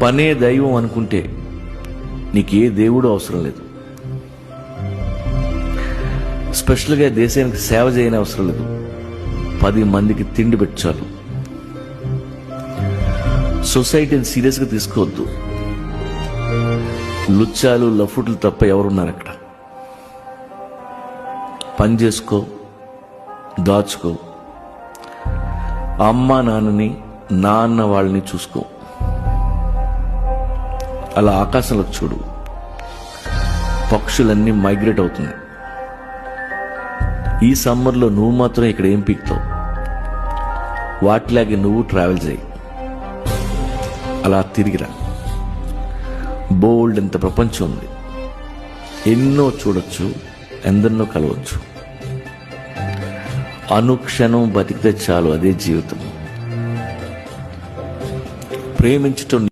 పనే దైవం అనుకుంటే నీకే దేవుడు అవసరం లేదు. స్పెషల్గా దేశానికి సేవ చేయని అవసరం లేదు. 10 మందికి తిండి పెట్టాలి. సొసైటీని సీరియస్గా తీసుకోవద్దు. లుచ్చాలు లఫుట్లు తప్ప ఎవరున్నారు అక్కడ? పని చేసుకో, దాచుకో, అమ్మ నాన్నని నాన్న వాళ్ళని చూసుకో. అలా ఆకాశంలోకి చూడు, పక్షులన్నీ మైగ్రేట్ అవుతున్నాయి. ఈ సమ్మర్లో నువ్వు మాత్రం ఇక్కడ ఏం పీక్తావు? వాటిలాగే నువ్వు ట్రావెల్ చేయి. అలా తిరిగిరా. బోల్డ్ ఎంత ప్రపంచం ఉంది. ఎన్నో చూడొచ్చు, ఎందరినో కలవచ్చు. అనుక్షణం బతికితే చాలు, అదే జీవితం. ప్రేమించటం